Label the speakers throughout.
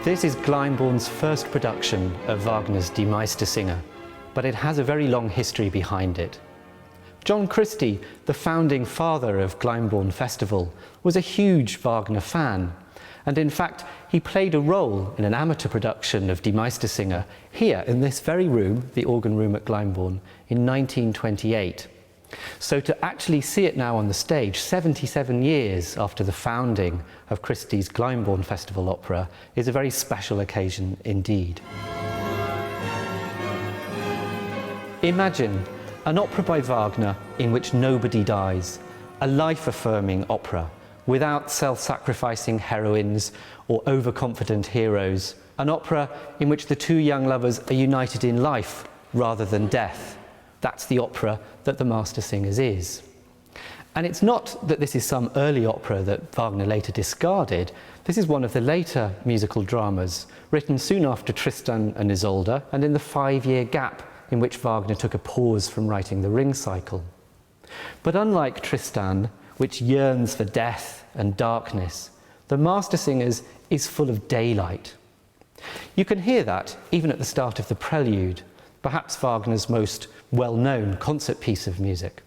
Speaker 1: This is Glyndebourne's first production of Wagner's Die Meistersinger, but it has a very long history behind it. John Christie, the founding father of Glyndebourne Festival, was a huge Wagner fan, and in fact he played a role in an amateur production of Die Meistersinger here in this very room, the organ room at Glyndebourne, in 1928. So to actually see it now on the stage, 77 years after the founding of Christie's Glyndebourne Festival Opera, is a very special occasion indeed. Imagine an opera by Wagner in which nobody dies, a life-affirming opera without self-sacrificing heroines or overconfident heroes, an opera in which the two young lovers are united in life rather than death. That's the opera that the Meistersingers is. And it's not that this is some early opera that Wagner later discarded. This is one of the later musical dramas, written soon after Tristan and Isolde, and in the 5-year gap in which Wagner took a pause from writing the Ring Cycle. But unlike Tristan, which yearns for death and darkness, the Meistersingers is full of daylight. You can hear that even at the start of the prelude, perhaps Wagner's most well-known concert piece of music.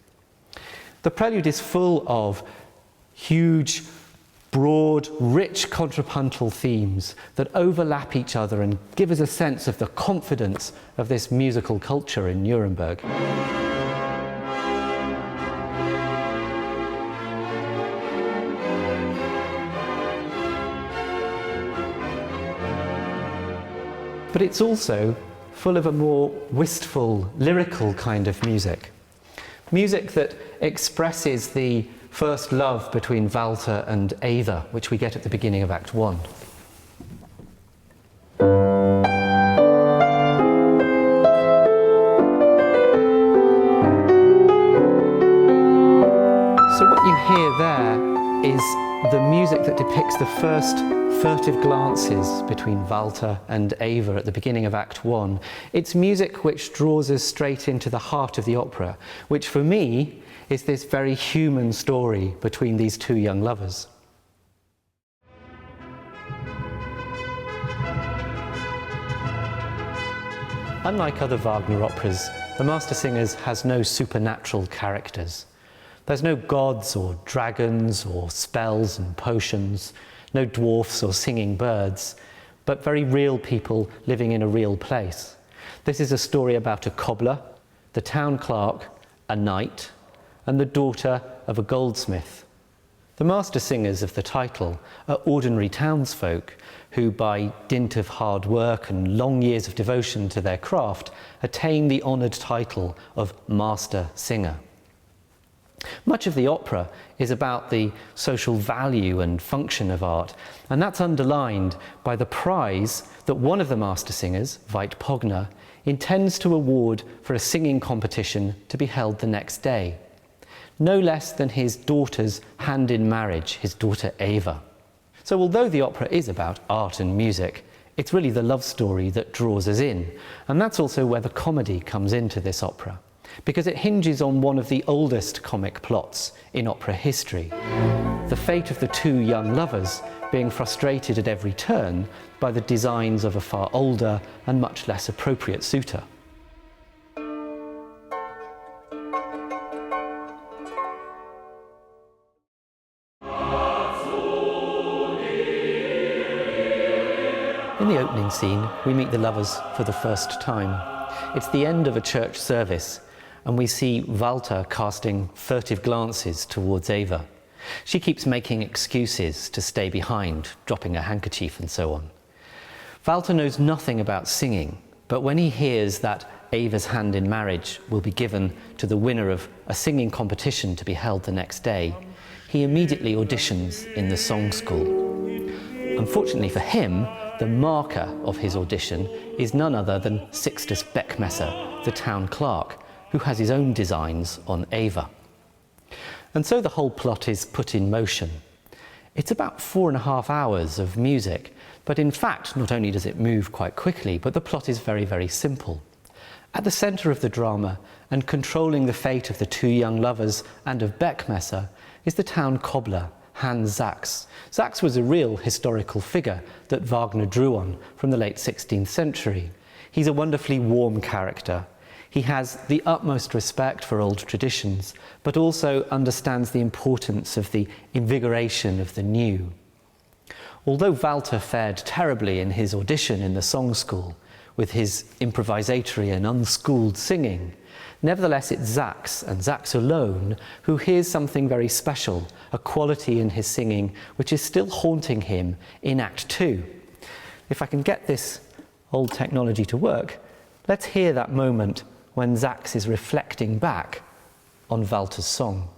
Speaker 1: The prelude is full of huge, broad, rich contrapuntal themes that overlap each other and give us a sense of the confidence of this musical culture in Nuremberg. But it's also full of a more wistful, lyrical kind of music. Music that expresses the first love between Walter and Eva, which we get at the beginning of Act 1. So what you hear there is the music that depicts the first furtive glances between Walter and Eva at the beginning of Act 1. It's music which draws us straight into the heart of the opera, which for me is this very human story between these two young lovers. Unlike other Wagner operas, the Meistersingers has no supernatural characters. There's no gods or dragons or spells and potions, no dwarfs or singing birds, but very real people living in a real place. This is a story about a cobbler, the town clerk, a knight, and the daughter of a goldsmith. The Meistersingers of the title are ordinary townsfolk who, by dint of hard work and long years of devotion to their craft, attain the honoured title of Master Singer. Much of the opera is about the social value and function of art, and that's underlined by the prize that one of the Meistersingers, Veit Pogner, intends to award for a singing competition to be held the next day. No less than his daughter's hand in marriage, his daughter Eva. So although the opera is about art and music, it's really the love story that draws us in, and that's also where the comedy comes into this opera, because it hinges on one of the oldest comic plots in opera history, the fate of the two young lovers being frustrated at every turn by the designs of a far older and much less appropriate suitor. In the opening scene, we meet the lovers for the first time. It's the end of a church service, and we see Walter casting furtive glances towards Eva. She keeps making excuses to stay behind, dropping a handkerchief and so on. Walter knows nothing about singing, but when he hears that Eva's hand in marriage will be given to the winner of a singing competition to be held the next day, he immediately auditions in the song school. Unfortunately for him, the marker of his audition is none other than Sixtus Beckmesser, the town clerk, who has his own designs on Eva. And so the whole plot is put in motion. It's about 4.5 hours of music, but in fact, not only does it move quite quickly, but the plot is very, very simple. At the centre of the drama, and controlling the fate of the two young lovers and of Beckmesser, is the town cobbler, Hans Sachs. Sachs was a real historical figure that Wagner drew on from the late 16th century. He's a wonderfully warm character. He has the utmost respect for old traditions, but also understands the importance of the invigoration of the new. Although Walter fared terribly in his audition in the song school, with his improvisatory and unschooled singing, nevertheless it's Sachs, and Sachs alone, who hears something very special, a quality in his singing which is still haunting him in Act 2. If I can get this old technology to work, let's hear that moment when Sachs is reflecting back on Walter's song.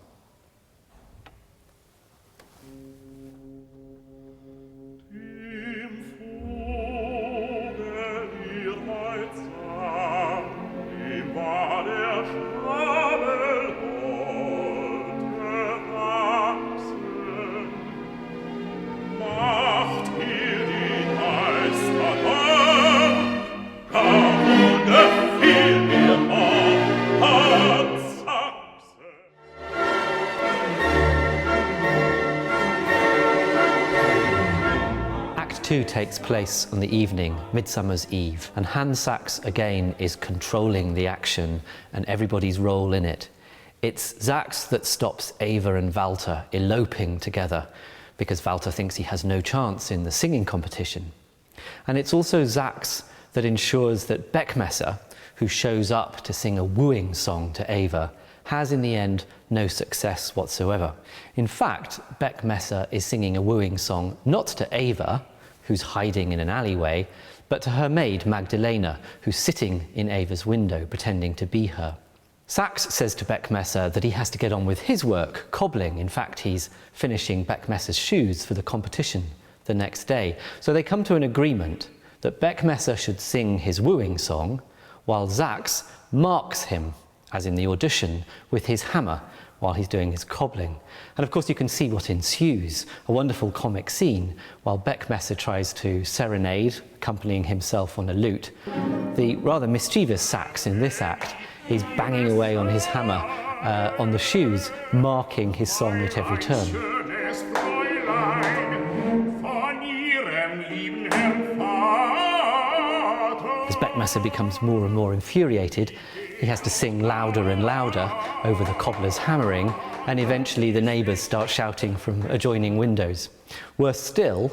Speaker 1: Act 2 takes place on the evening, Midsummer's Eve, and Hans Sachs again is controlling the action and everybody's role in it. It's Sachs that stops Eva and Walter eloping together because Walter thinks he has no chance in the singing competition. And it's also Sachs that ensures that Beckmesser, who shows up to sing a wooing song to Eva, has in the end no success whatsoever. In fact, Beckmesser is singing a wooing song not to Eva, who's hiding in an alleyway, but to her maid Magdalena, who's sitting in Eva's window pretending to be her. Sachs says to Beckmesser that he has to get on with his work, cobbling. In fact, he's finishing Beckmesser's shoes for the competition the next day. So they come to an agreement that Beckmesser should sing his wooing song, while Sachs marks him, as in the audition, with his hammer while he's doing his cobbling. And of course you can see what ensues, a wonderful comic scene, while Beckmesser tries to serenade, accompanying himself on a lute. The rather mischievous Sachs in this act is banging away on his hammer on the shoes, marking his song at every turn. As Beckmesser becomes more and more infuriated, he has to sing louder and louder over the cobbler's hammering, and eventually the neighbours start shouting from adjoining windows. Worse still,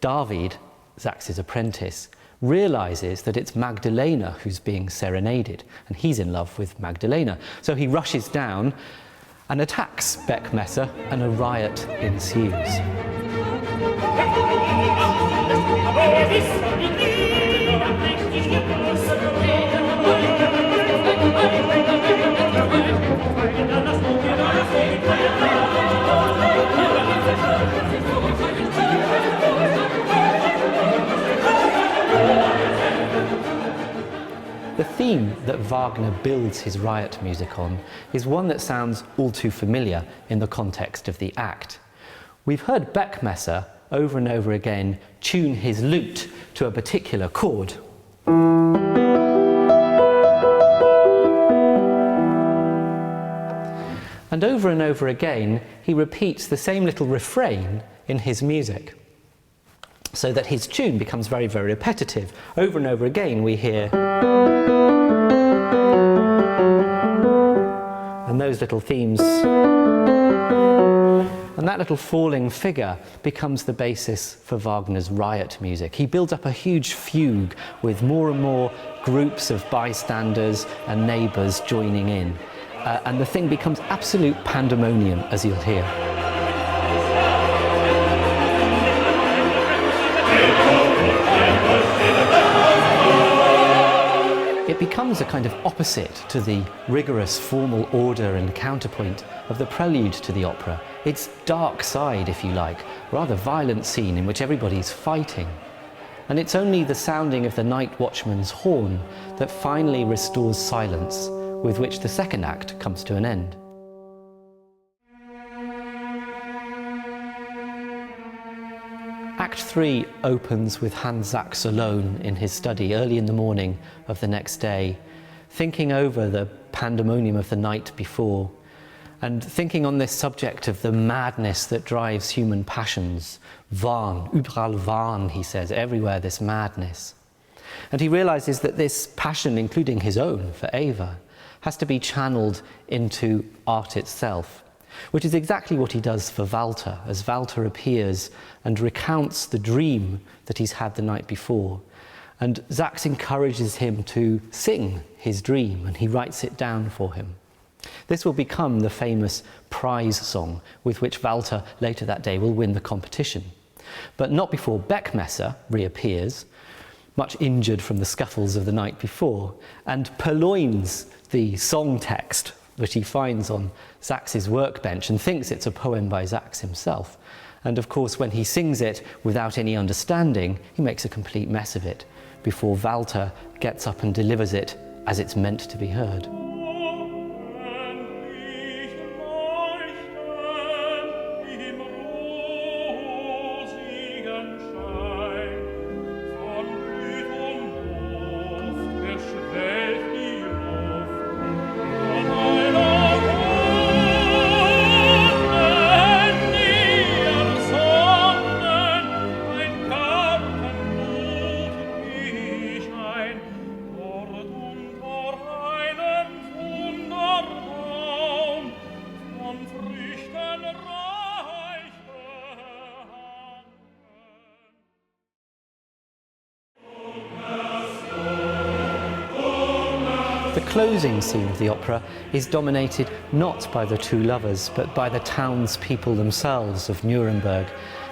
Speaker 1: David, Sachs's apprentice, realises that it's Magdalena who's being serenaded, and he's in love with Magdalena. So he rushes down and attacks Beckmesser, and a riot ensues. The theme that Wagner builds his riot music on is one that sounds all too familiar in the context of the act. We've heard Beckmesser over and over again tune his lute to a particular chord. And over again, he repeats the same little refrain in his music, so that his tune becomes very, very repetitive. Over and over again, we hear, and those little themes, and that little falling figure becomes the basis for Wagner's riot music. He builds up a huge fugue with more and more groups of bystanders and neighbours joining in. And the thing becomes absolute pandemonium, as you'll hear. It becomes a kind of opposite to the rigorous formal order and counterpoint of the prelude to the opera. It's dark side, if you like, rather violent scene in which everybody's fighting. And it's only the sounding of the night watchman's horn that finally restores silence, with which the second act comes to an end. Act 3 opens with Hans Sachs alone in his study early in the morning of the next day, thinking over the pandemonium of the night before. And thinking on this subject of the madness that drives human passions, Wahn, überall Wahn, he says, everywhere this madness. And he realizes that this passion, including his own for Eva, has to be channeled into art itself, which is exactly what he does for Walter, as Walter appears and recounts the dream that he's had the night before. And Sachs encourages him to sing his dream, and he writes it down for him. This will become the famous prize song with which Walter later that day will win the competition. But not before Beckmesser reappears, much injured from the scuffles of the night before, and purloins the song text which he finds on Sachs's workbench and thinks it's a poem by Sachs himself. And of course, when he sings it without any understanding, he makes a complete mess of it before Walter gets up and delivers it as it's meant to be heard. The closing scene of the opera is dominated not by the two lovers, but by the townspeople themselves of Nuremberg,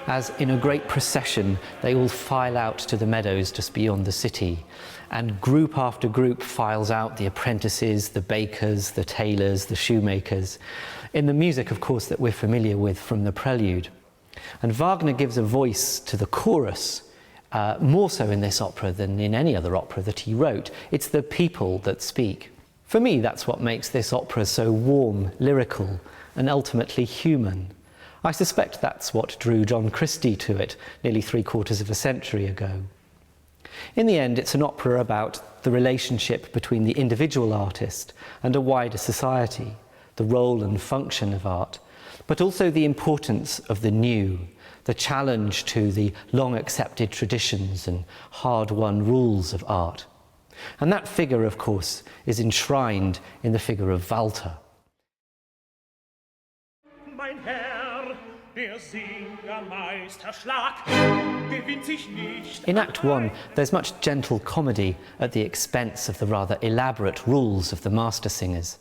Speaker 1: as in a great procession they all file out to the meadows just beyond the city, and group after group files out, the apprentices, the bakers, the tailors, the shoemakers, in the music, of course, that we're familiar with from the prelude. And Wagner gives a voice to the chorus, more so in this opera than in any other opera that he wrote. It's the people that speak. For me, that's what makes this opera so warm, lyrical, and ultimately human. I suspect that's what drew John Christie to it nearly 3/4 of a century ago. In the end, it's an opera about the relationship between the individual artist and a wider society, the role and function of art, but also the importance of the new, the challenge to the long-accepted traditions and hard-won rules of art. And that figure, of course, is enshrined in the figure of Walter.
Speaker 2: Mein Herr, der Singermeisterschlag gewinnt sich nicht.
Speaker 1: In Act 1, there's much gentle comedy at the expense of the rather elaborate rules of the Mastersingers.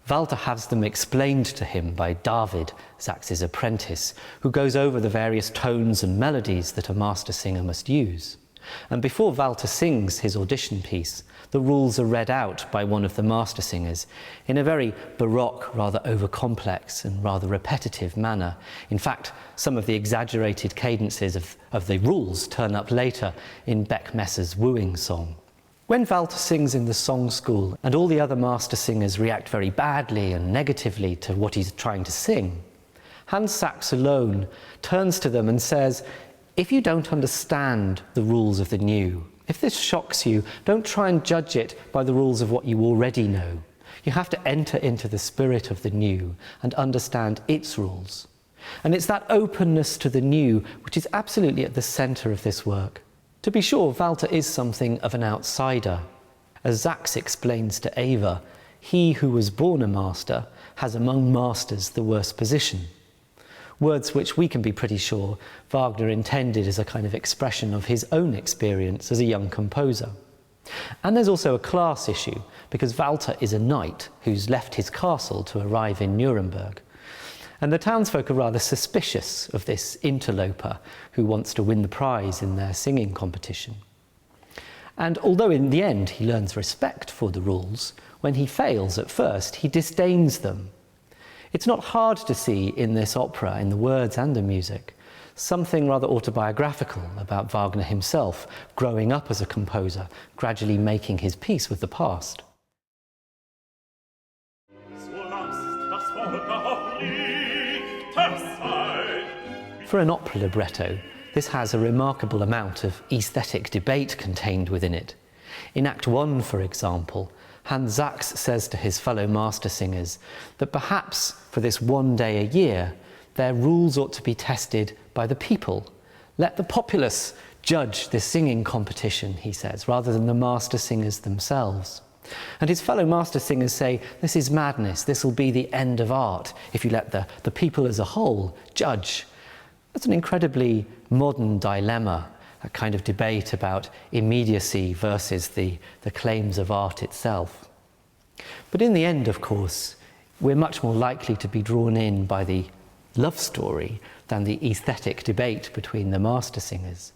Speaker 1: Walter has them explained to him by David, Sachs's apprentice, who goes over the various tones and melodies that a master singer must use. And before Walter sings his audition piece, the rules are read out by one of the master singers in a very baroque, rather over-complex and rather repetitive manner. In fact, some of the exaggerated cadences of the rules turn up later in Beckmesser's wooing song. When Walter sings in the song school and all the other master singers react very badly and negatively to what he's trying to sing, Hans Sachs alone turns to them and says, if you don't understand the rules of the new, if this shocks you, don't try and judge it by the rules of what you already know. You have to enter into the spirit of the new and understand its rules. And it's that openness to the new which is absolutely at the centre of this work. To be sure, Walter is something of an outsider. As Sachs explains to Eva, he who was born a master has among masters the worst position. Words which we can be pretty sure Wagner intended as a kind of expression of his own experience as a young composer. And there's also a class issue, because Walter is a knight who's left his castle to arrive in Nuremberg. And the townsfolk are rather suspicious of this interloper who wants to win the prize in their singing competition. And although in the end he learns respect for the rules, when he fails at first, he disdains them. It's not hard to see in this opera, in the words and the music, something rather autobiographical about Wagner himself, growing up as a composer, gradually making his peace with the past. For an opera libretto, this has a remarkable amount of aesthetic debate contained within it. In Act 1, for example, Hans Sachs says to his fellow master singers that perhaps for this one day a year, their rules ought to be tested by the people. Let the populace judge this singing competition, he says, rather than the master singers themselves. And his fellow master singers say, this is madness, this will be the end of art if you let the people as a whole judge. That's an incredibly modern dilemma, a kind of debate about immediacy versus the claims of art itself. But in the end, of course, we're much more likely to be drawn in by the love story than the aesthetic debate between the master singers.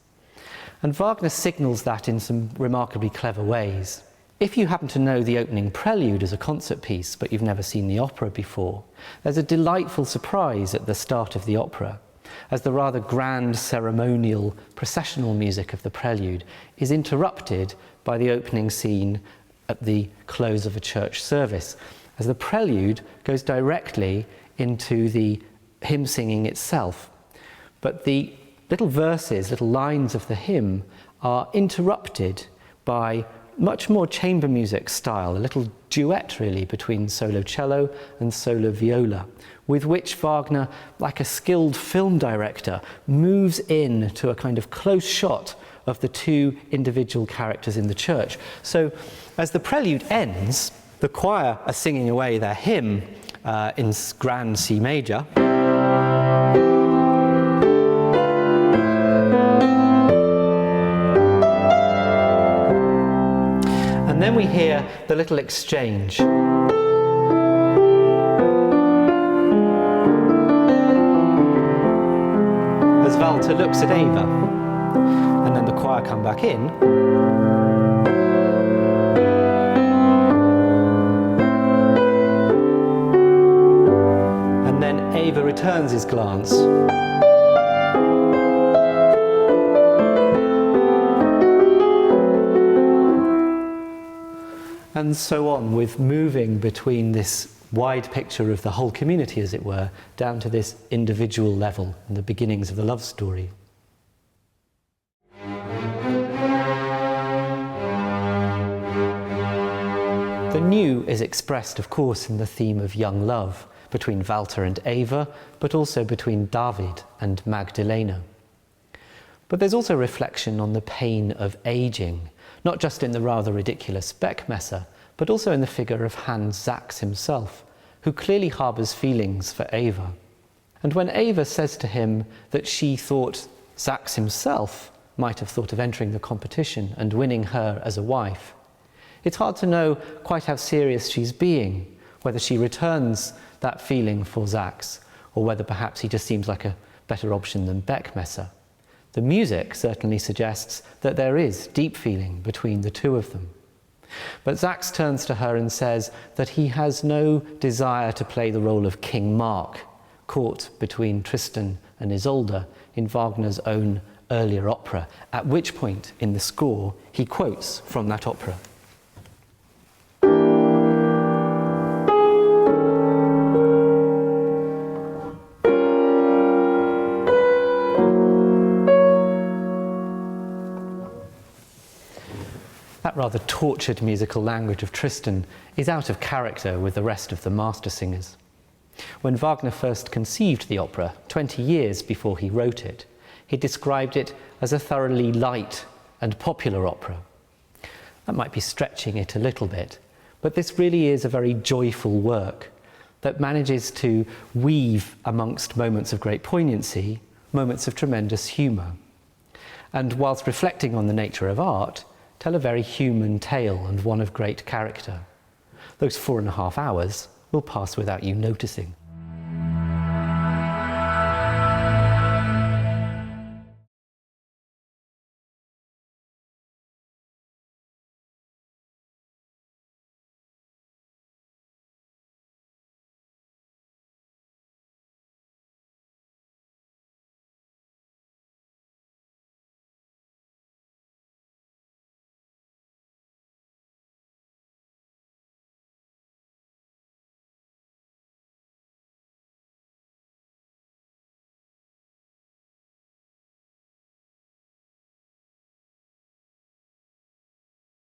Speaker 1: And Wagner signals that in some remarkably clever ways. If you happen to know the opening prelude as a concert piece, but you've never seen the opera before, there's a delightful surprise at the start of the opera, as the rather grand ceremonial processional music of the prelude is interrupted by the opening scene at the close of a church service, as the prelude goes directly into the hymn singing itself. But the little verses, little lines of the hymn are interrupted by much more chamber music style, a little duet really between solo cello and solo viola, with which Wagner, like a skilled film director, moves in to a kind of close shot of the two individual characters in the church. So as the prelude ends, the choir are singing away their hymn in grand C major. And then we hear the little exchange. As Walter looks at Eva, and then the choir come back in. And then Eva returns his glance. And so on, with moving between this wide picture of the whole community, as it were, down to this individual level and the beginnings of the love story. The new is expressed, of course, in the theme of young love between Walter and Eva, but also between David and Magdalena. But there's also reflection on the pain of aging, not just in the rather ridiculous Beckmesser, but also in the figure of Hans Sachs himself, who clearly harbours feelings for Eva. And when Eva says to him that she thought Sachs himself might have thought of entering the competition and winning her as a wife, it's hard to know quite how serious she's being, whether she returns that feeling for Sachs, or whether perhaps he just seems like a better option than Beckmesser. The music certainly suggests that there is deep feeling between the two of them. But Sachs turns to her and says that he has no desire to play the role of King Mark, caught between Tristan and Isolde in Wagner's own earlier opera, at which point in the score he quotes from that opera. That rather tortured musical language of Tristan is out of character with the rest of the master singers. When Wagner first conceived the opera, 20 years before he wrote it, he described it as a thoroughly light and popular opera. That might be stretching it a little bit, but this really is a very joyful work that manages to weave amongst moments of great poignancy, moments of tremendous humour. And whilst reflecting on the nature of art, tell a very human tale and one of great character. Those 4.5 hours will pass without you noticing.